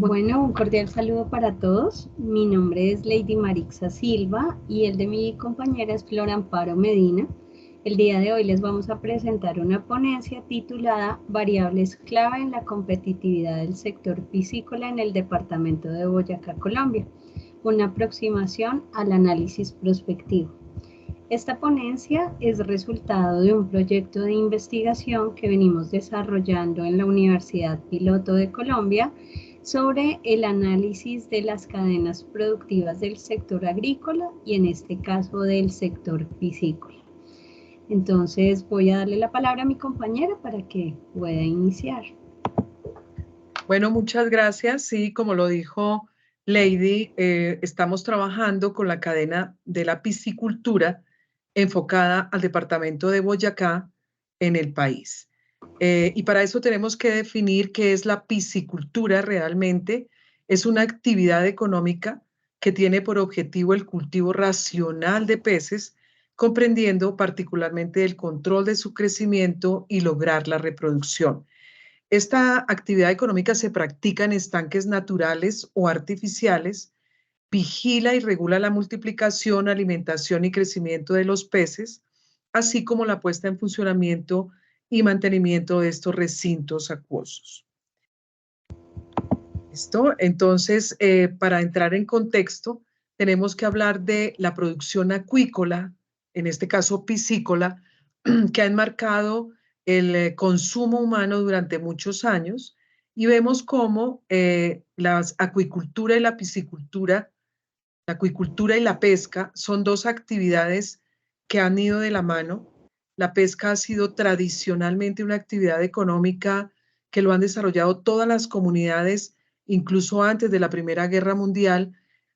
Bueno, un cordial saludo para todos. Mi nombre es Lady Marixa Silva y el de mi compañera es Flor Amparo Medina. El día de hoy les vamos a presentar una ponencia titulada Variables clave en la competitividad del sector piscícola en el departamento de Boyacá, Colombia. Una aproximación al análisis prospectivo. Esta ponencia es resultado de un proyecto de investigación que venimos desarrollando en la Universidad Piloto de Colombia sobre el análisis de las cadenas productivas del sector agrícola y en este caso del sector piscícola. Entonces voy a darle la palabra a mi compañera para que pueda iniciar. Bueno, muchas gracias. Sí, como lo dijo Lady, estamos trabajando con la cadena de la piscicultura enfocada al departamento de Boyacá en el país. Y para eso tenemos que definir qué es la piscicultura realmente. Es una actividad económica que tiene por objetivo el cultivo racional de peces, comprendiendo particularmente el control de su crecimiento y lograr la reproducción. Esta actividad económica se practica en estanques naturales o artificiales, vigila y regula la multiplicación, alimentación y crecimiento de los peces, así como la puesta en funcionamiento y mantenimiento de estos recintos acuosos. ¿Listo? Entonces, para entrar en contexto, tenemos que hablar de la producción acuícola, en este caso piscícola, que ha enmarcado el consumo humano durante muchos años y vemos cómo la acuicultura y la piscicultura, la acuicultura y la pesca son dos actividades que han ido de la mano. La pesca ha sido tradicionalmente una actividad económica que lo han desarrollado todas las comunidades, incluso antes de la Primera Guerra Mundial,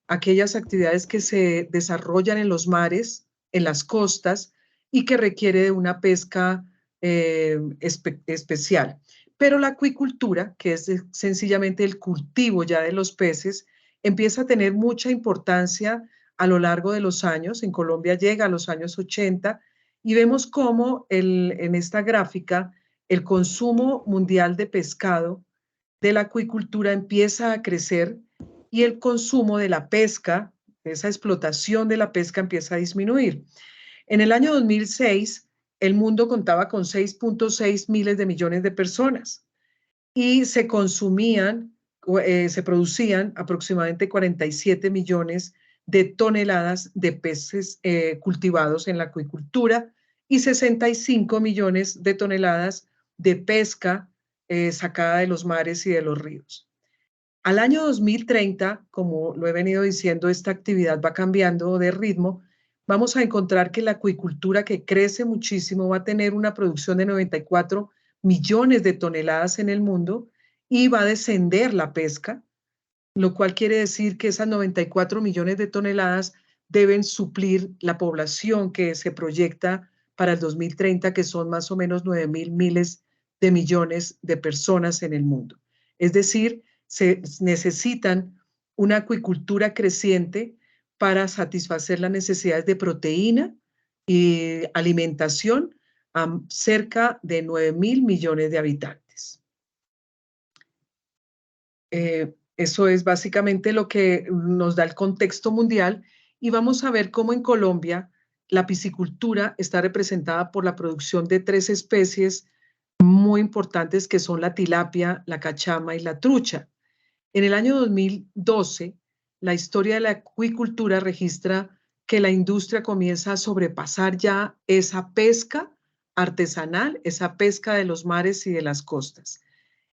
aquellas actividades que se desarrollan en los mares, en las costas, y que requiere de una pesca especial. Pero la acuicultura, que es sencillamente el cultivo ya de los peces, empieza a tener mucha importancia a lo largo de los años. En Colombia llega a los años 80 y vemos cómo en esta gráfica el consumo mundial de pescado de la acuicultura empieza a crecer y el consumo de la pesca, esa explotación de la pesca empieza a disminuir. En el año 2006, el mundo contaba con 6.6 miles de millones de personas y se producían aproximadamente 47 millones de toneladas de peces cultivados en la acuicultura y 65 millones de toneladas de pesca sacada de los mares y de los ríos. Al año 2030, como lo he venido diciendo, esta actividad va cambiando de ritmo. Vamos a encontrar que la acuicultura, que crece muchísimo, va a tener una producción de 94 millones de toneladas en el mundo y va a descender la pesca, lo cual quiere decir que esas 94 millones de toneladas deben suplir la población que se proyecta para el 2030, que son más o menos 9.000 miles de millones de personas en el mundo. Es decir, se necesitan una acuicultura creciente para satisfacer las necesidades de proteína y alimentación a cerca de 9.000 millones de habitantes. Eso es básicamente lo que nos da el contexto mundial y vamos a ver cómo en Colombia la piscicultura está representada por la producción de 3 especies muy importantes que son la tilapia, la cachama y la trucha. En el año 2012, la historia de la acuicultura registra que la industria comienza a sobrepasar ya esa pesca artesanal, esa pesca de los mares y de las costas.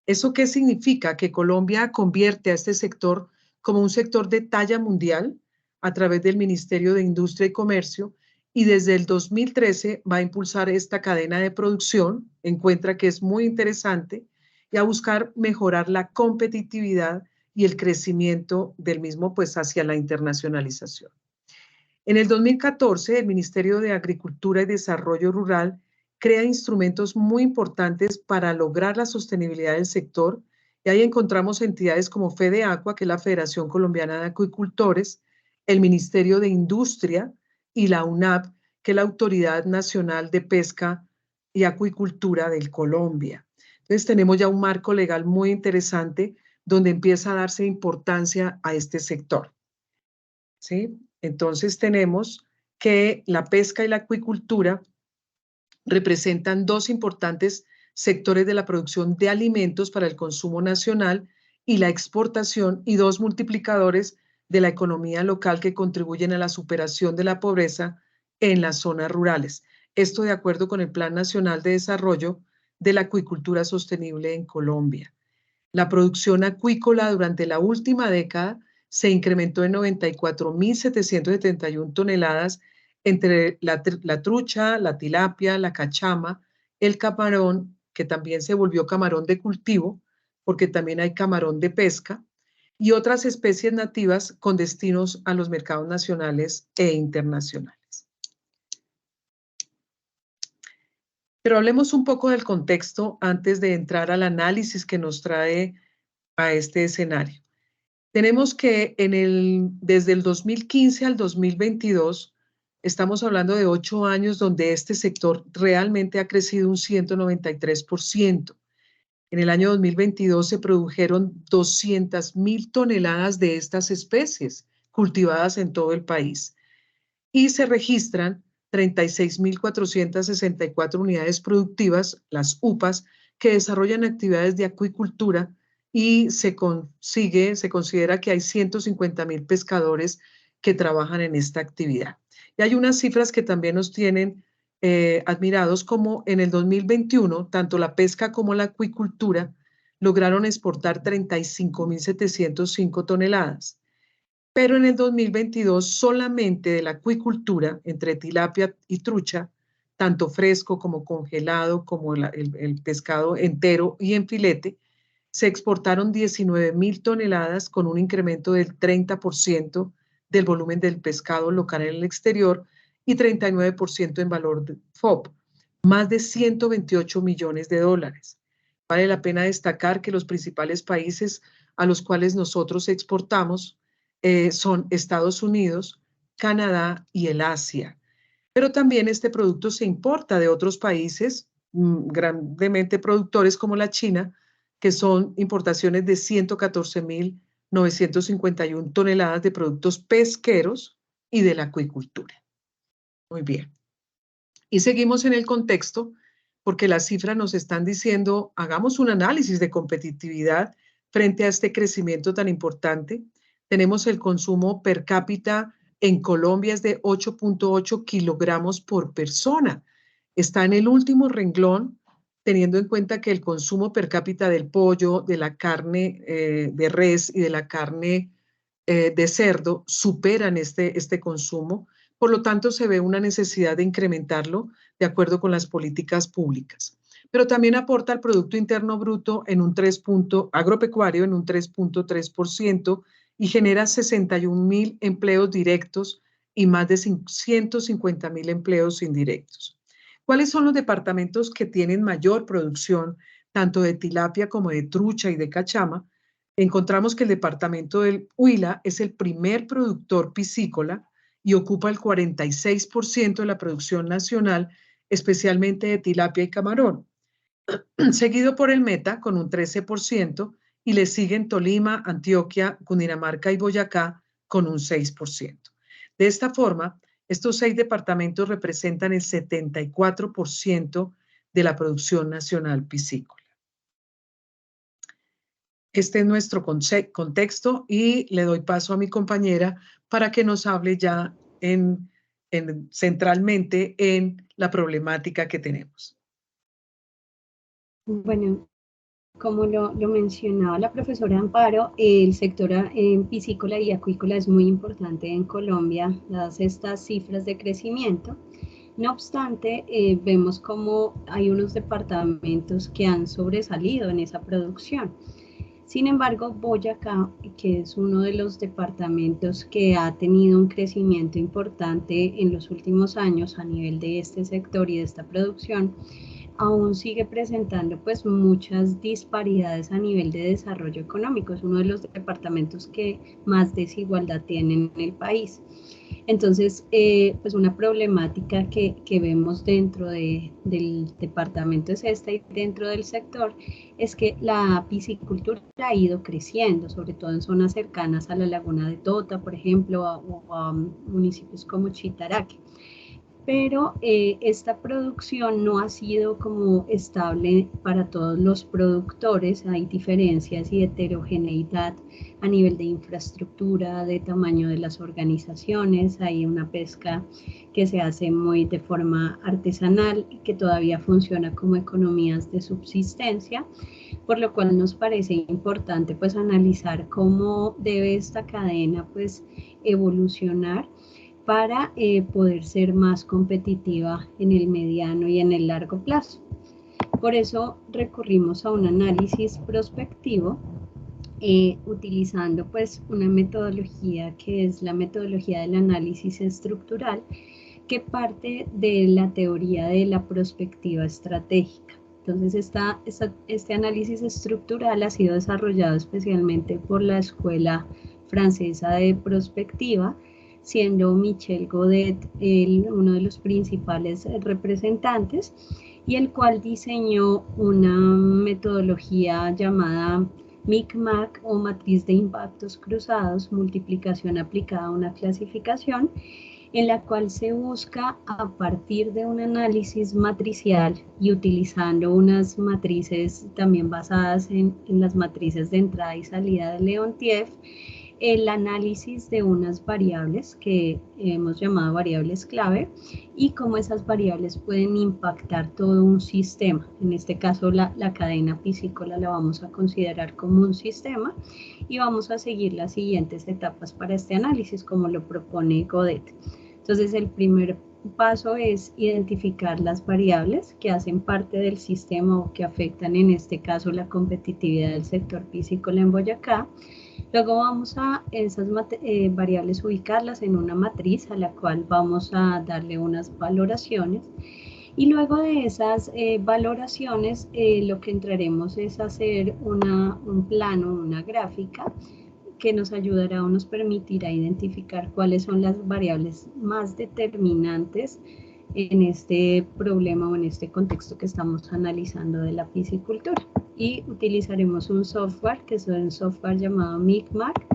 ¿Eso qué significa? Que Colombia convierte a este sector como un sector de talla mundial a través del Ministerio de Industria y Comercio y desde el 2013 va a impulsar esta cadena de producción, encuentra que es muy interesante y a buscar mejorar la competitividad y el crecimiento del mismo pues hacia la internacionalización. En el 2014, el Ministerio de Agricultura y Desarrollo Rural crea instrumentos muy importantes para lograr la sostenibilidad del sector y ahí encontramos entidades como FEDEACUA, que es la Federación Colombiana de Acuicultores, el Ministerio de Industria y la UNAP, que es la Autoridad Nacional de Pesca y Acuicultura de Colombia. Entonces tenemos ya un marco legal muy interesante donde empieza a darse importancia a este sector. ¿Sí? Entonces tenemos que la pesca y la acuicultura representan dos importantes sectores de la producción de alimentos para el consumo nacional y la exportación, y dos multiplicadores de la economía local que contribuyen a la superación de la pobreza en las zonas rurales. Esto de acuerdo con el Plan Nacional de Desarrollo de la Acuicultura Sostenible en Colombia. La producción acuícola durante la última década se incrementó en 94.771 toneladas entre la trucha, la tilapia, la cachama, el camarón, que también se volvió camarón de cultivo, porque también hay camarón de pesca, y otras especies nativas con destinos a los mercados nacionales e internacionales. Pero hablemos un poco del contexto antes de entrar al análisis que nos trae a este escenario. Tenemos que desde el 2015 al 2022, estamos hablando de 8 años donde este sector realmente ha crecido un 193%. En el año 2022 se produjeron 200.000 toneladas de estas especies cultivadas en todo el país y se registran 36.464 unidades productivas, las UPAs, que desarrollan actividades de acuicultura, y se considera que hay 150.000 pescadores que trabajan en esta actividad. Y hay unas cifras que también nos tienen admirados, como en el 2021, tanto la pesca como la acuicultura lograron exportar 35.705 toneladas. Pero en el 2022 solamente de la acuicultura, entre tilapia y trucha, tanto fresco como congelado, como el pescado entero y en filete, se exportaron 19.000 toneladas con un incremento del 30% del volumen del pescado local en el exterior y 39% en valor de FOB, más de 128 millones de dólares. Vale la pena destacar que los principales países a los cuales nosotros exportamos son Estados Unidos, Canadá y el Asia. Pero también este producto se importa de otros países grandemente productores como la China, que son importaciones de 114.951 toneladas de productos pesqueros y de la acuicultura. Muy bien. Y seguimos en el contexto porque las cifras nos están diciendo, hagamos un análisis de competitividad frente a este crecimiento tan importante. Tenemos el consumo per cápita en Colombia es de 8.8 kilogramos por persona. Está en el último renglón, teniendo en cuenta que el consumo per cápita del pollo, de la carne de res y de la carne de cerdo superan este consumo. Por lo tanto, se ve una necesidad de incrementarlo de acuerdo con las políticas públicas. Pero también aporta al Producto Interno Bruto agropecuario en un 3.3%, y genera 61.000 empleos directos y más de 150.000 empleos indirectos. ¿Cuáles son los departamentos que tienen mayor producción, tanto de tilapia como de trucha y de cachama? Encontramos que el departamento del Huila es el primer productor piscícola y ocupa el 46% de la producción nacional, especialmente de tilapia y camarón, seguido por el Meta con un 13%, y le siguen Tolima, Antioquia, Cundinamarca y Boyacá con un 6%. De esta forma, estos 6 departamentos representan el 74% de la producción nacional piscícola. Este es nuestro contexto y le doy paso a mi compañera para que nos hable ya centralmente en la problemática que tenemos. Bueno, como lo mencionaba la profesora Amparo, el sector piscícola y acuícola es muy importante en Colombia, dadas estas cifras de crecimiento. No obstante, vemos como hay unos departamentos que han sobresalido en esa producción. Sin embargo, Boyacá, que es uno de los departamentos que ha tenido un crecimiento importante en los últimos años a nivel de este sector y de esta producción, aún sigue presentando pues muchas disparidades a nivel de desarrollo económico. Es uno de los departamentos que más desigualdad tiene en el país. Entonces, pues una problemática que vemos dentro del departamento es esta, y dentro del sector es que la piscicultura ha ido creciendo, sobre todo en zonas cercanas a la laguna de Tota, por ejemplo, o a municipios como Chitaraque. Pero esta producción no ha sido como estable para todos los productores. Hay diferencias y heterogeneidad a nivel de infraestructura, de tamaño de las organizaciones. Hay una pesca que se hace muy de forma artesanal y que todavía funciona como economías de subsistencia, por lo cual nos parece importante pues analizar cómo debe esta cadena pues evolucionar para poder ser más competitiva en el mediano y en el largo plazo. Por eso recurrimos a un análisis prospectivo utilizando pues una metodología que es la metodología del análisis estructural, que parte de la teoría de la prospectiva estratégica. Entonces este análisis estructural ha sido desarrollado especialmente por la Escuela Francesa de Prospectiva, siendo Michel Godet uno de los principales representantes, y el cual diseñó una metodología llamada MICMAC o matriz de impactos cruzados, multiplicación aplicada a una clasificación, en la cual se busca a partir de un análisis matricial y utilizando unas matrices también basadas en las matrices de entrada y salida de Leontief, el análisis de unas variables que hemos llamado variables clave y cómo esas variables pueden impactar todo un sistema. En este caso la cadena piscícola la vamos a considerar como un sistema y vamos a seguir las siguientes etapas para este análisis como lo propone Godet. Entonces el primer paso es identificar las variables que hacen parte del sistema o que afectan en este caso la competitividad del sector piscícola en Boyacá. Luego vamos a esas variables ubicarlas en una matriz a la cual vamos a darle unas valoraciones, y luego de esas valoraciones lo que entraremos es hacer un plano, una gráfica que nos ayudará o nos permitirá identificar cuáles son las variables más determinantes en este problema o en este contexto que estamos analizando de la piscicultura. Y utilizaremos un software, que es un software llamado MICMAC,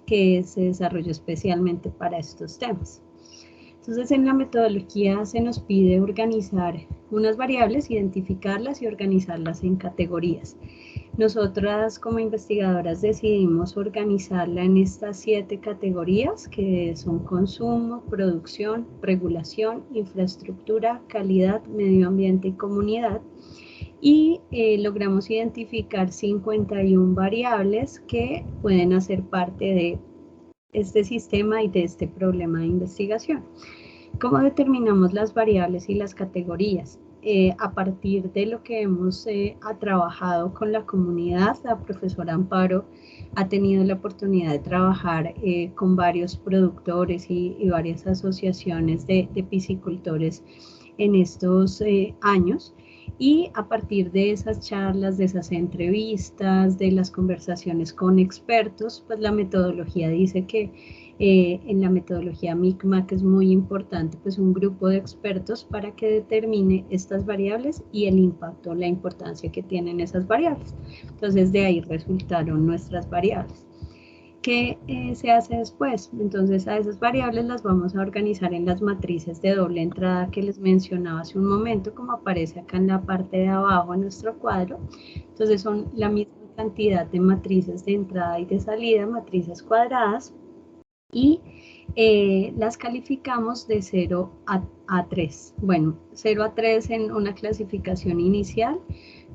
que se desarrolló especialmente para estos temas. Entonces, en la metodología se nos pide organizar unas variables, identificarlas y organizarlas en categorías. Nosotras como investigadoras decidimos organizarla en estas 7 categorías, que son consumo, producción, regulación, infraestructura, calidad, medio ambiente y comunidad. Y logramos identificar 51 variables que pueden hacer parte de este sistema y de este problema de investigación. ¿Cómo determinamos las variables y las categorías? A partir de lo que hemos trabajado con la comunidad, la profesora Amparo ha tenido la oportunidad de trabajar con varios productores y varias asociaciones de piscicultores en estos años. Y a partir de esas charlas, de esas entrevistas, de las conversaciones con expertos, pues la metodología dice que en la metodología MICMAC es muy importante pues un grupo de expertos para que determine estas variables y el impacto, la importancia que tienen esas variables. Entonces de ahí resultaron nuestras variables. ¿Qué se hace después? Entonces a esas variables las vamos a organizar en las matrices de doble entrada que les mencionaba hace un momento, como aparece acá en la parte de abajo en nuestro cuadro. Entonces son la misma cantidad de matrices de entrada y de salida, matrices cuadradas, y las calificamos de 0 a 3. Bueno, 0 a 3 en una clasificación inicial,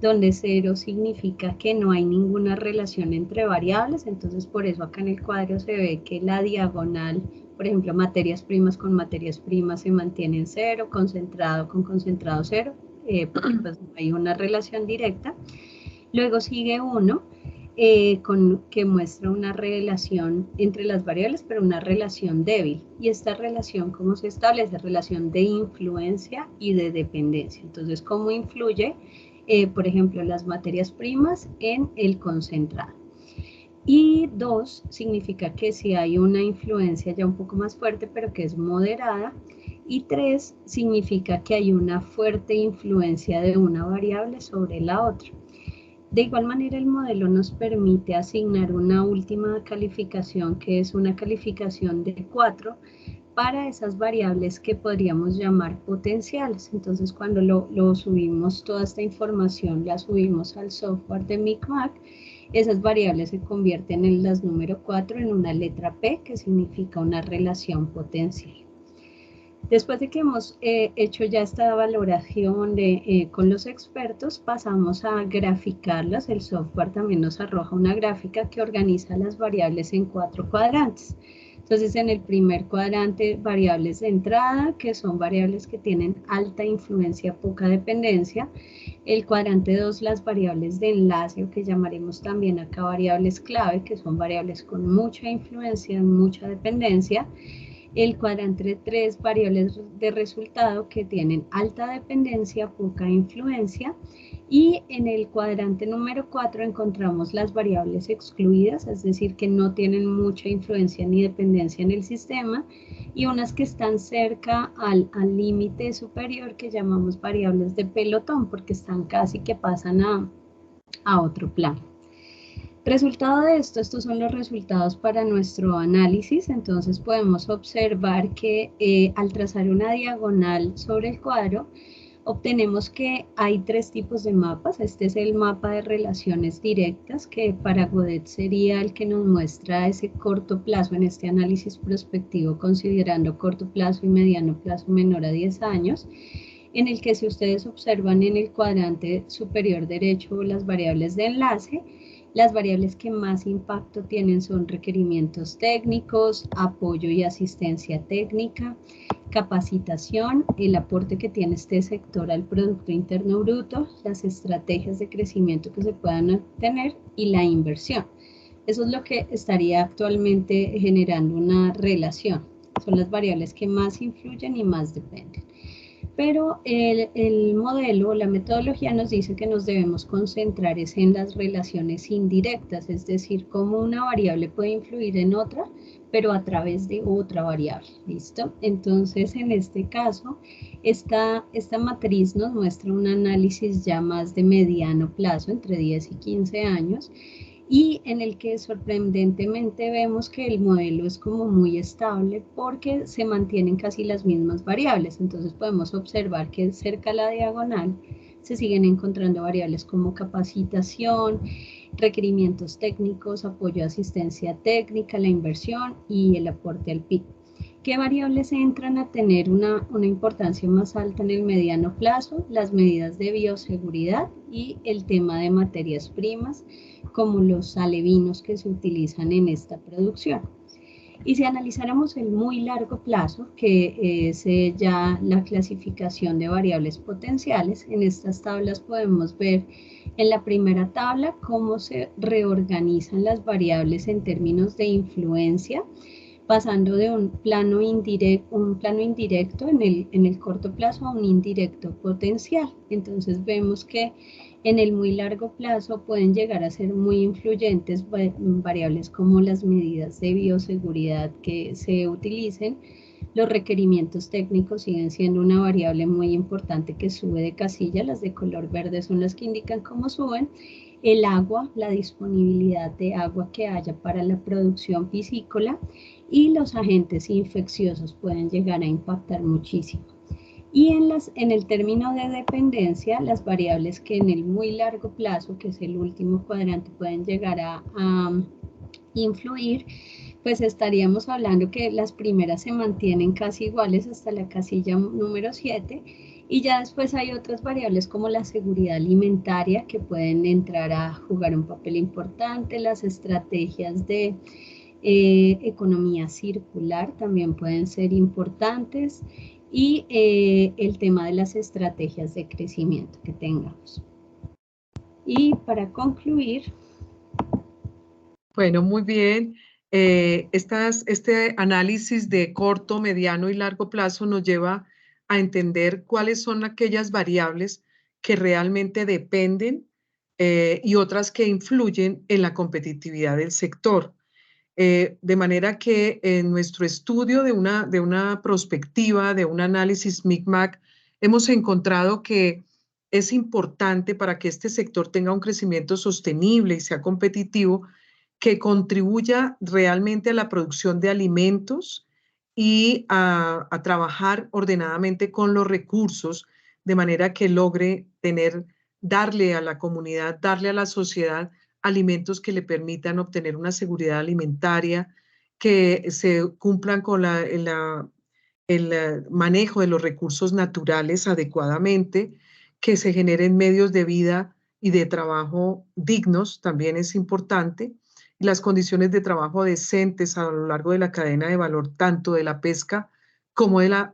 donde 0 significa que no hay ninguna relación entre variables, entonces por eso acá en el cuadro se ve que la diagonal, por ejemplo, materias primas con materias primas se mantiene en 0, concentrado con concentrado 0, porque pues no hay una relación directa. Luego sigue 1, que muestra una relación entre las variables, pero una relación débil. Y esta relación, ¿cómo se establece? Relación de influencia y de dependencia. Entonces, ¿cómo influye, por ejemplo, las materias primas en el concentrado? Y 2, significa que si hay una influencia ya un poco más fuerte, pero que es moderada. Y 3, significa que hay una fuerte influencia de una variable sobre la otra. De igual manera, el modelo nos permite asignar una última calificación, que es una calificación de 4, para esas variables que podríamos llamar potenciales. Entonces, cuando lo subimos, toda esta información la subimos al software de Micmac, esas variables se convierten en las número 4 en una letra P, que significa una relación potencial. Después de que hemos hecho ya esta valoración con los expertos, pasamos a graficarlas. El software también nos arroja una gráfica que organiza las variables en 4 cuadrantes. Entonces, en el primer cuadrante, variables de entrada, que son variables que tienen alta influencia, poca dependencia. El cuadrante 2, las variables de enlace, o que llamaremos también acá variables clave, que son variables con mucha influencia, mucha dependencia. El cuadrante 3, variables de resultado que tienen alta dependencia, poca influencia. Y en el cuadrante número 4 encontramos las variables excluidas, es decir, que no tienen mucha influencia ni dependencia en el sistema, y unas que están cerca al límite superior, que llamamos variables de pelotón, porque están casi que pasan a otro plano. Resultado de esto, estos son los resultados para nuestro análisis. Entonces podemos observar que al trazar una diagonal sobre el cuadro, obtenemos que hay 3 tipos de mapas. Este es el mapa de relaciones directas, que para Godet sería el que nos muestra ese corto plazo en este análisis prospectivo, considerando corto plazo y mediano plazo menor a 10 años, en el que, si ustedes observan en el cuadrante superior derecho las variables de enlace, las variables que más impacto tienen son requerimientos técnicos, apoyo y asistencia técnica, capacitación, el aporte que tiene este sector al Producto Interno Bruto, las estrategias de crecimiento que se puedan obtener y la inversión. Eso es lo que estaría actualmente generando una relación. Son las variables que más influyen y más dependen. Pero el modelo, la metodología nos dice que nos debemos concentrar en las relaciones indirectas, es decir, cómo una variable puede influir en otra, pero a través de otra variable, ¿listo? Entonces, en este caso, esta matriz nos muestra un análisis ya más de mediano plazo, entre 10 y 15 años, y en el que sorprendentemente vemos que el modelo es como muy estable porque se mantienen casi las mismas variables. Entonces podemos observar que cerca a la diagonal se siguen encontrando variables como capacitación, requerimientos técnicos, apoyo a asistencia técnica, la inversión y el aporte al PIB. ¿Qué variables entran a tener una importancia más alta en el mediano plazo? Las medidas de bioseguridad y el tema de materias primas, como los alevinos que se utilizan en esta producción. Y si analizáramos el muy largo plazo, que es ya la clasificación de variables potenciales, en estas tablas podemos ver en la primera tabla cómo se reorganizan las variables en términos de influencia, pasando de un plano indirecto en el corto plazo a un indirecto potencial. Entonces vemos que en el muy largo plazo pueden llegar a ser muy influyentes variables como las medidas de bioseguridad que se utilicen. Los requerimientos técnicos siguen siendo una variable muy importante que sube de casilla. Las de color verde son las que indican cómo suben. El agua, la disponibilidad de agua que haya para la producción piscícola, y los agentes infecciosos pueden llegar a impactar muchísimo. Y en el término de dependencia, las variables que en el muy largo plazo, que es el último cuadrante, pueden llegar a influir, pues estaríamos hablando que las primeras se mantienen casi iguales hasta la casilla número 7, y ya después hay otras variables como la seguridad alimentaria que pueden entrar a jugar un papel importante, las estrategias de economía circular también pueden ser importantes, y el tema de las estrategias de crecimiento que tengamos. Y para concluir, Bueno, muy bien. Este análisis de corto, mediano y largo plazo nos lleva a entender cuáles son aquellas variables que realmente dependen y otras que influyen en la competitividad del sector. De manera que en nuestro estudio de una perspectiva, de un análisis MICMAC, hemos encontrado que es importante para que este sector tenga un crecimiento sostenible y sea competitivo, que contribuya realmente a la producción de alimentos y a trabajar ordenadamente con los recursos, de manera que logre darle a la comunidad, darle a la sociedad alimentos que le permitan obtener una seguridad alimentaria, que se cumplan con el manejo de los recursos naturales adecuadamente, que se generen medios de vida y de trabajo dignos, también es importante, y las condiciones de trabajo decentes a lo largo de la cadena de valor, tanto de la pesca como de la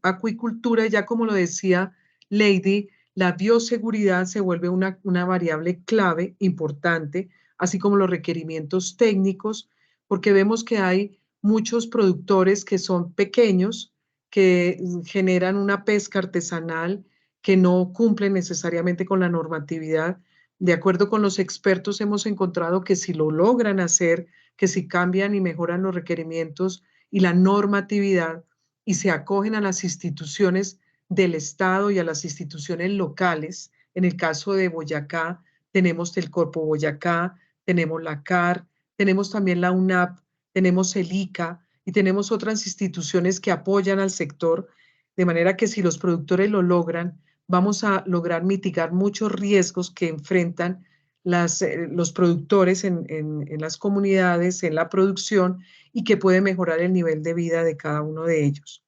acuicultura. Ya como lo decía Lady, la bioseguridad se vuelve una variable clave importante, así como los requerimientos técnicos, porque vemos que hay muchos productores que son pequeños, que generan una pesca artesanal que no cumple necesariamente con la normatividad. De acuerdo con los expertos, hemos encontrado que si lo logran hacer, que si cambian y mejoran los requerimientos y la normatividad y se acogen a las instituciones del Estado y a las instituciones locales, en el caso de Boyacá, tenemos el Corpo Boyacá, tenemos la CAR, tenemos también la UNAP, tenemos el ICA y tenemos otras instituciones que apoyan al sector, de manera que si los productores lo logran, vamos a lograr mitigar muchos riesgos que enfrentan los productores en las comunidades, en la producción, y que puede mejorar el nivel de vida de cada uno de ellos.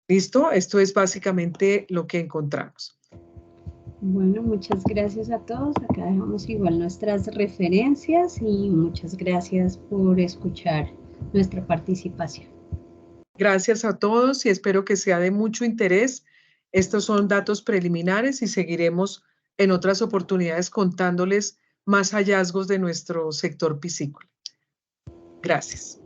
¿Listo? Esto es básicamente lo que encontramos. Bueno, muchas gracias a todos. Acá dejamos igual nuestras referencias y muchas gracias por escuchar nuestra participación. Gracias a todos y espero que sea de mucho interés. Estos son datos preliminares y seguiremos en otras oportunidades contándoles más hallazgos de nuestro sector piscícola. Gracias.